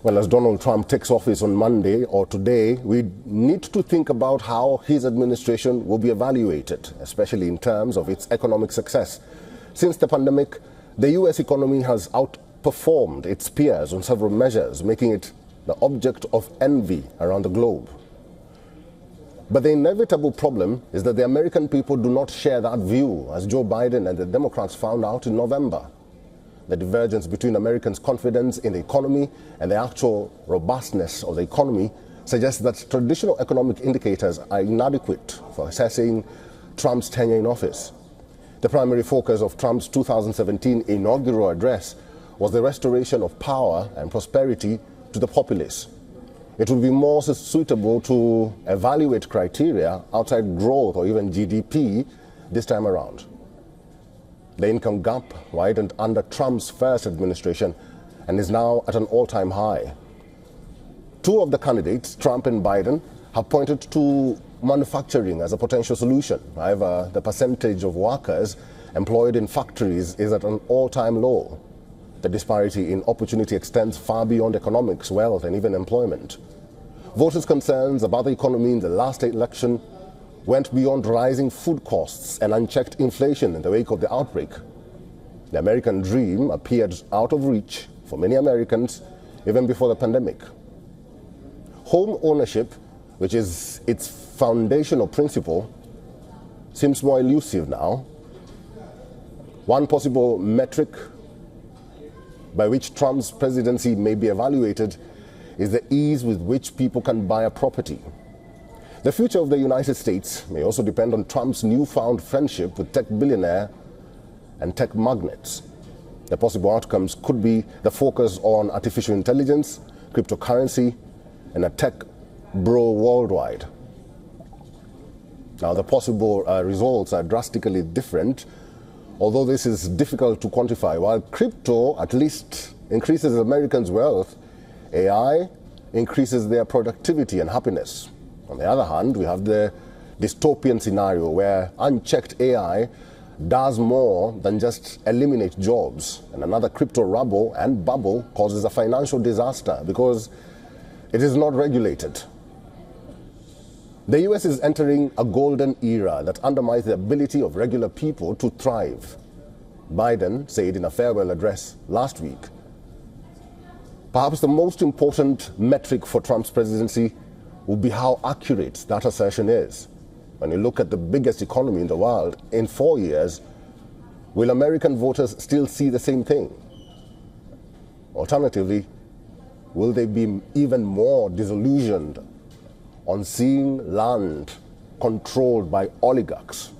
Well, as Donald Trump takes office on Monday or today, we need to think about how his administration will be evaluated, especially in terms of its economic success. Since the pandemic, the U.S. economy has outperformed its peers on several measures, making it the object of envy around the globe. But the inevitable problem is that the American people do not share that view, as Joe Biden and the Democrats found out in November. The divergence between Americans' confidence in the economy and the actual robustness of the economy suggests that traditional economic indicators are inadequate for assessing Trump's tenure in office. The primary focus of Trump's 2017 inaugural address was the restoration of power and prosperity to the populace. It would be more suitable to evaluate criteria outside growth or even GDP this time around. The income gap widened under Trump's first administration and is now at an all-time high. Two of the candidates, Trump and Biden, have pointed to manufacturing as a potential solution. However, the percentage of workers employed in factories is at an all-time low. The disparity in opportunity extends far beyond economics, wealth, and even employment. Voters' concerns about the economy in the last election went beyond rising food costs and unchecked inflation in the wake of the outbreak. The American dream appeared out of reach for many Americans even before the pandemic. Home ownership, which is its foundational principle, seems more elusive now. One possible metric by which Trump's presidency may be evaluated is the ease with which people can buy a property. The future of the United States may also depend on Trump's newfound friendship with tech billionaire and tech magnates. The possible outcomes could be the focus on artificial intelligence, cryptocurrency, and a tech bro worldwide. Now, the possible results are drastically different, although this is difficult to quantify. While crypto at least increases Americans' wealth, AI increases their productivity and happiness. On the other hand, we have the dystopian scenario where unchecked AI does more than just eliminate jobs, and another crypto bubble causes a financial disaster because it is not regulated. The US is entering a golden era that undermines the ability of regular people to thrive, Biden said in a farewell address last week. Perhaps the most important metric for Trump's presidency will be how accurate that assertion is. When you look at the biggest economy in the world, in 4 years, will American voters still see the same thing? Alternatively, will they be even more disillusioned on seeing land controlled by oligarchs?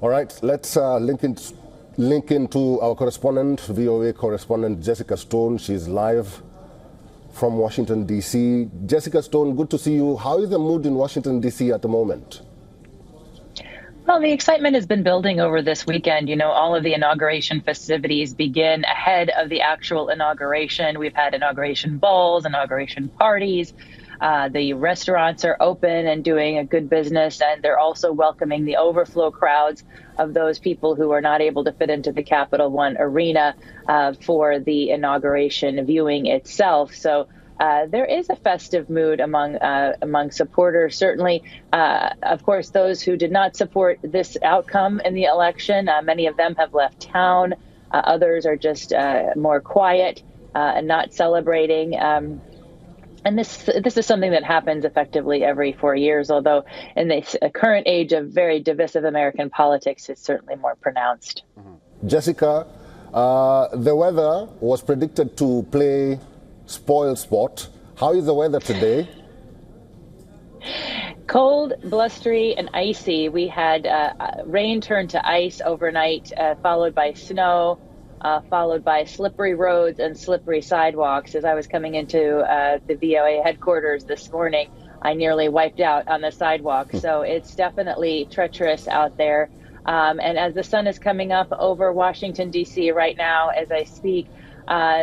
All right, let's link into our correspondent, VOA correspondent Jessica Stone. She's live from Washington, D.C. Jessica Stone, good to see you. How is the mood in Washington, D.C. at the moment? Well, the excitement has been building over this weekend. You know, all of the inauguration festivities begin ahead of the actual inauguration. We've had inauguration balls, inauguration parties. The restaurants are open and doing a good business, and they're also welcoming the overflow crowds of those people who are not able to fit into the Capital One arena for the inauguration viewing itself. So there is a festive mood among supporters. Certainly, of course, those who did not support this outcome in the election, many of them have left town. Others are just more quiet and not celebrating. And this is something that happens effectively every 4 years, although in this current age of very divisive American politics, it's certainly more pronounced. Mm-hmm. Jessica, the weather was predicted to play spoil sport. How is the weather today? Cold, blustery, and icy. We had rain turn to ice overnight, followed by snow. Followed by slippery roads and slippery sidewalks. As I was coming into the VOA headquarters this morning, I nearly wiped out on the sidewalk. So it's definitely treacherous out there. And as the sun is coming up over Washington, D.C. right now, as I speak,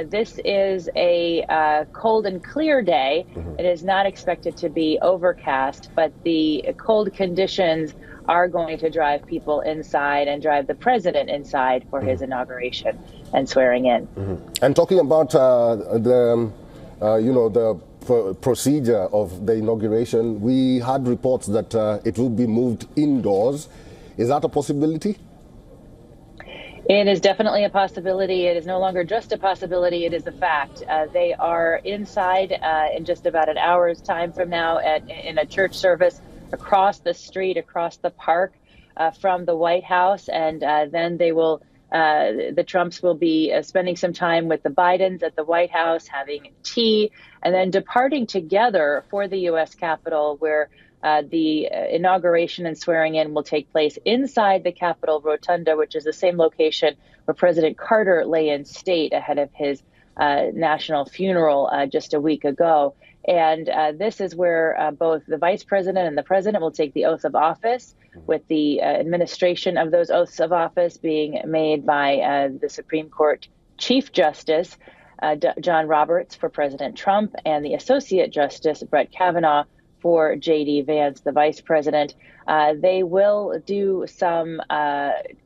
This is a cold and clear day. It is not expected to be overcast, but the cold conditions are going to drive people inside and drive the president inside for his inauguration and swearing in. And talking about the procedure of the inauguration, we had reports that it will be moved indoors. Is that a possibility? It is definitely a possibility. It is no longer just a possibility. It is a fact. They are inside in just about an hour's time from now in a church service across the street, across the park from the White House. And then they will, the Trumps will be spending some time with the Bidens at the White House, having tea, and then departing together for the U.S. Capitol, where the inauguration and swearing in will take place inside the Capitol Rotunda, which is the same location where President Carter lay in state ahead of his national funeral just a week ago. And this is where both the vice president and the president will take the oath of office, with the administration of those oaths of office being made by the Supreme Court Chief Justice, John Roberts, for President Trump, and the Associate Justice, Brett Kavanaugh, for J.D. Vance, the vice president. They will do some,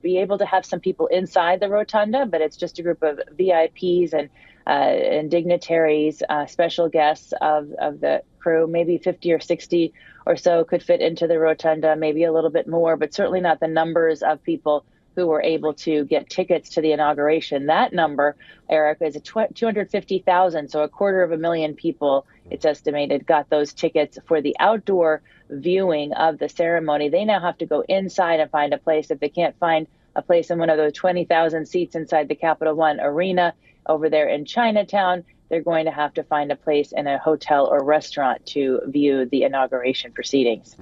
be able to have some people inside the rotunda, but it's just a group of VIPs and dignitaries, special guests of the crew. Maybe 50 or 60 or so could fit into the rotunda, maybe a little bit more, but certainly not the numbers of people who were able to get tickets to the inauguration. That number, Eric, is 250,000, so 250,000 people, it's estimated, got those tickets for the outdoor viewing of the ceremony. They now have to go inside and find a place. If they can't find a place in one of those 20,000 seats inside the Capital One Arena over there in Chinatown, they're going to have to find a place in a hotel or restaurant to view the inauguration proceedings.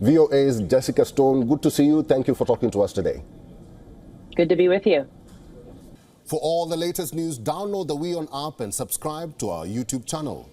VOA's Jessica Stone, good to see you. Thank you for talking to us today. Good to be with you. For all the latest news, download the WION app and subscribe to our YouTube channel.